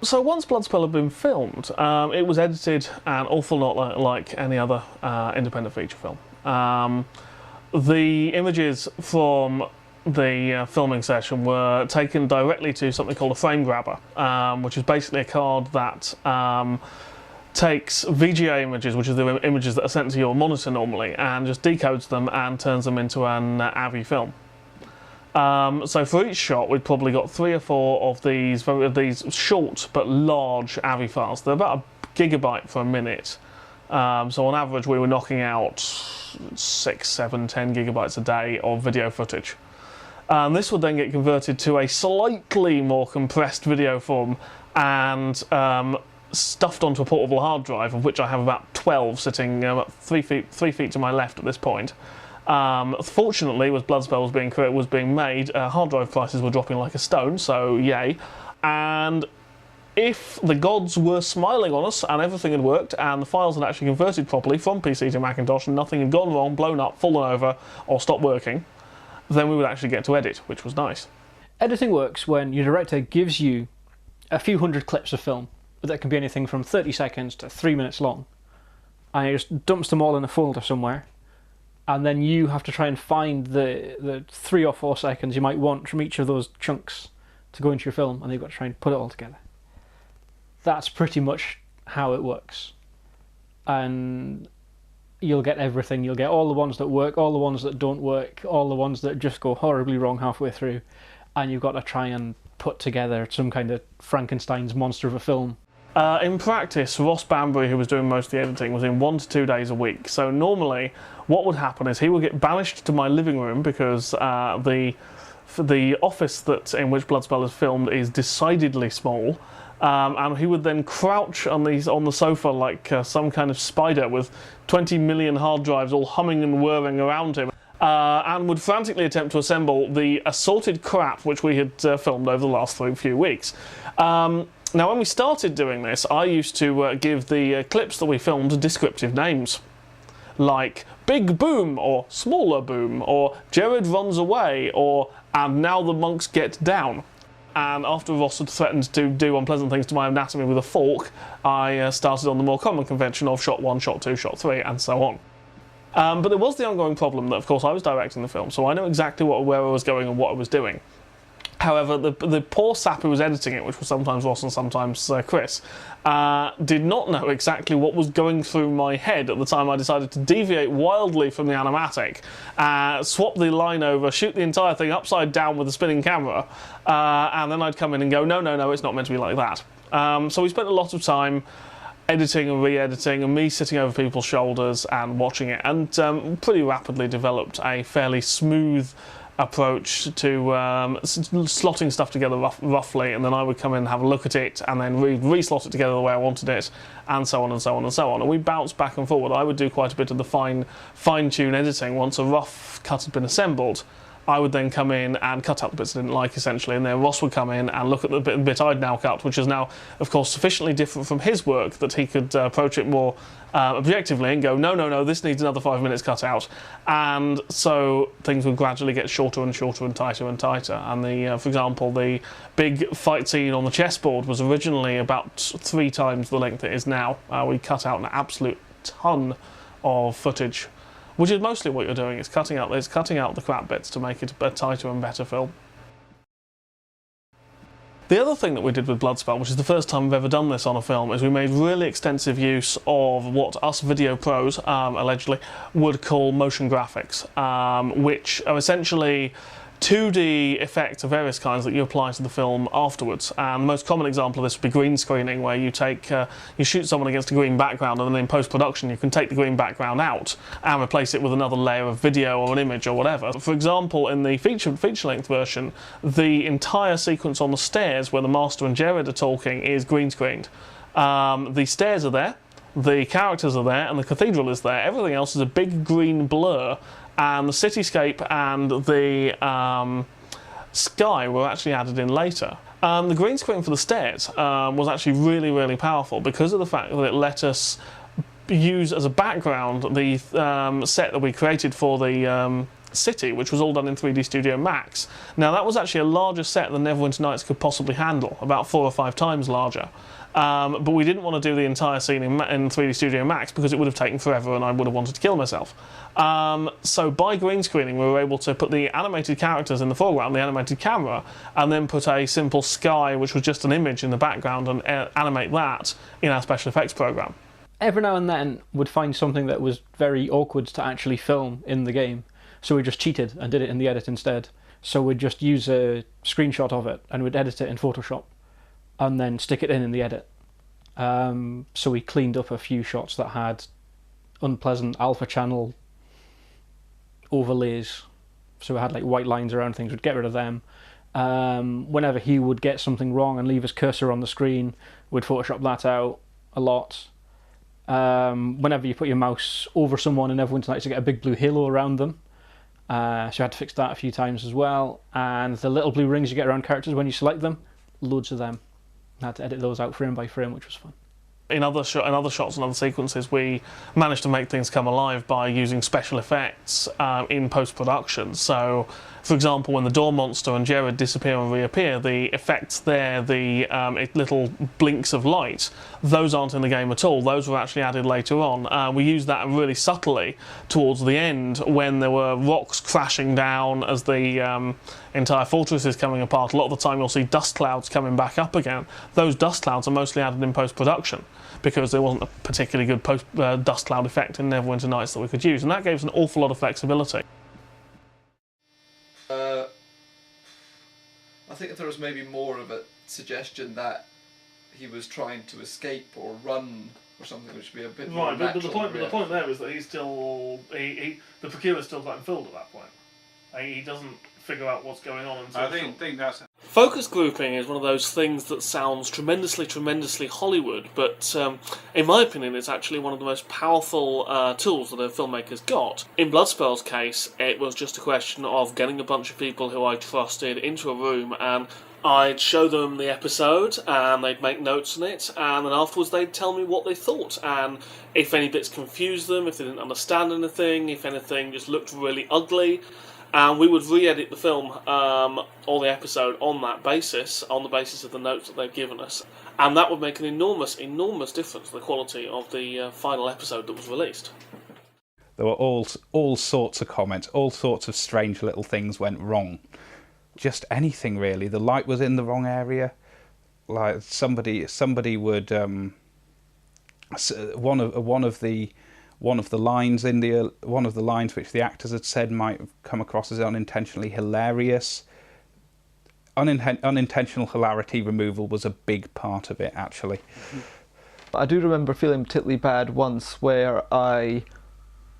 So once BloodSpell had been filmed, it was edited an awful lot like any other independent feature film. The images from the filming session were taken directly to something called a frame grabber, which is basically a card that takes VGA images, which are the images that are sent to your monitor normally, and just decodes them and turns them into an AVI film. So for each shot, we've probably got 3 or 4 of these short but large AVI files. They're about a gigabyte for a minute. So on average, we were knocking out 6, 7, 10 gigabytes a day of video footage. This would then get converted to a slightly more compressed video form and stuffed onto a portable hard drive, of which I have about 12 sitting about 3 feet to my left at this point. Fortunately, as BloodSpell was being made, hard drive prices were dropping like a stone, so yay. And if the gods were smiling on us and everything had worked and the files had actually converted properly from PC to Macintosh and nothing had gone wrong, blown up, fallen over, or stopped working, then we would actually get to edit, which was nice. Editing works when your director gives you a few hundred clips of film, but that can be anything from 30 seconds to 3 minutes long, and he just dumps them all in a folder somewhere. And then you have to try and find the 3 or 4 seconds you might want from each of those chunks to go into your film, and you've got to try and put it all together. That's pretty much how it works. And you'll get everything. You'll get all the ones that work, all the ones that don't work, all the ones that just go horribly wrong halfway through, and you've got to try and put together some kind of Frankenstein's monster of a film. In practice, Ross Banbury, who was doing most of the editing, was in 1 to 2 days a week. So normally, what would happen is he would get banished to my living room because the office in which BloodSpell is filmed is decidedly small, and he would then crouch on the sofa like some kind of spider with 20 million hard drives all humming and whirring around him. And would frantically attempt to assemble the assorted crap which we had filmed over the last few weeks. Now, when we started doing this, I used to give the clips that we filmed descriptive names, like Big Boom, or Smaller Boom, or Jared Runs Away, or And Now the Monks Get Down. And after Ross had threatened to do unpleasant things to my anatomy with a fork, I started on the more common convention of shot 1, shot 2, shot 3, and so on. But there was the ongoing problem that, of course, I was directing the film, so I know exactly where I was going and what I was doing. However, the poor sap who was editing it, which was sometimes Ross and sometimes Chris, did not know exactly what was going through my head at the time I decided to deviate wildly from the animatic, swap the line over, shoot the entire thing upside down with a spinning camera, and then I'd come in and go, no, it's not meant to be like that. So we spent a lot of time editing and re-editing, and me sitting over people's shoulders and watching it, and pretty rapidly developed a fairly smooth approach to slotting stuff together roughly, and then I would come in and have a look at it and then re-slot it together the way I wanted it, and so on and so on and so on. And we bounced back and forward. I would do quite a bit of the fine-tune editing. Once a rough cut had been assembled, I would then come in and cut out the bits I didn't like, essentially, and then Ross would come in and look at the bit I'd now cut, which is now, of course, sufficiently different from his work that he could approach it more objectively and go, no, this needs another 5 minutes cut out. And so things would gradually get shorter and shorter and tighter and tighter. And for example, the big fight scene on the chessboard was originally about 3 times the length it is now. We cut out an absolute ton of footage, which is mostly what you're doing. It's cutting out the crap bits to make it a tighter and better film. The other thing that we did with BloodSpell, which is the first time we've ever done this on a film, is we made really extensive use of what us video pros, allegedly, would call motion graphics, which are essentially 2D effects of various kinds that you apply to the film afterwards. And the most common example of this would be green screening, where you shoot someone against a green background, and then in post-production you can take the green background out and replace it with another layer of video or an image or whatever. For example, in the feature-length version, the entire sequence on the stairs where the Master and Jared are talking is green screened. The stairs are there, the characters are there, and the cathedral is there. Everything else is a big green blur, and the cityscape and the sky were actually added in later. The green screen for the stairs was actually really, really powerful because of the fact that it let us use as a background the set that we created for the city, which was all done in 3D Studio Max. Now that was actually a larger set than Neverwinter Nights could possibly handle, about 4 or 5 times larger. But we didn't want to do the entire scene in 3D Studio Max because it would have taken forever and I would have wanted to kill myself. So by green screening we were able to put the animated characters in the foreground, the animated camera, and then put a simple sky which was just an image in the background and animate that in our special effects program. Every now and then we'd find something that was very awkward to actually film in the game, so we just cheated and did it in the edit instead. So we'd just use a screenshot of it and we'd edit it in Photoshop and then stick it in the edit. So we cleaned up a few shots that had unpleasant alpha channel overlays. So we had like white lines around things, we'd get rid of them. Whenever he would get something wrong and leave his cursor on the screen, we'd Photoshop that out a lot. Whenever you put your mouse over someone in Neverwinter Nights, you get a big blue halo around them. So I had to fix that a few times as well. And the little blue rings you get around characters when you select them, loads of them. I had to edit those out frame by frame, which was fun. In other shots and other sequences, we managed to make things come alive by using special effects in post-production. So, for example, when the door monster and Jared disappear and reappear, the effects there, the little blinks of light, those aren't in the game at all. Those were actually added later on. We used that really subtly towards the end when there were rocks crashing down as the entire fortress is coming apart. A lot of the time you'll see dust clouds coming back up again. Those dust clouds are mostly added in post-production, because there wasn't a particularly good dust cloud effect in Neverwinter Nights that we could use, and that gave us an awful lot of flexibility. I think there was maybe more of a suggestion that he was trying to escape or run or something, which would be a bit more natural. But the point there is that he's still the Procurer's still quite filled at that point. He doesn't figure out what's going on. And so I think that's... Focus grouping is one of those things that sounds tremendously Hollywood, but in my opinion it's actually one of the most powerful tools that a filmmaker's got. In BloodSpell's case, it was just a question of getting a bunch of people who I trusted into a room, and I'd show them the episode and they'd make notes on it, and then afterwards they'd tell me what they thought, and if any bits confused them, if they didn't understand anything, if anything just looked really ugly, and we would re-edit the film or the episode on that basis, on the basis of the notes that they'd given us. And that would make an enormous difference to the quality of the final episode that was released. There were all sorts of comments, all sorts of strange little things went wrong. Just anything really. The light was in the wrong area. Like somebody would one of the lines which the actors had said might come across as unintentionally hilarious. Unintentional hilarity removal was a big part of it, actually. I do remember feeling particularly bad once where I,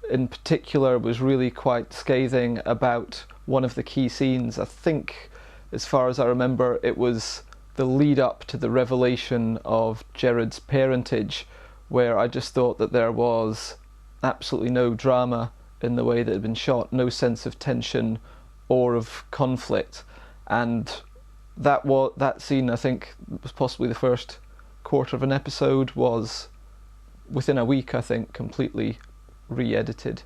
in particular, was really quite scathing about one of the key scenes. I think, as far as I remember, it was the lead up to the revelation of Jared's parentage, where I just thought that there was absolutely no drama in the way that it had been shot, no sense of tension or of conflict, and that scene, I think, was possibly the first quarter of an episode, was within a week, I think, completely re-edited.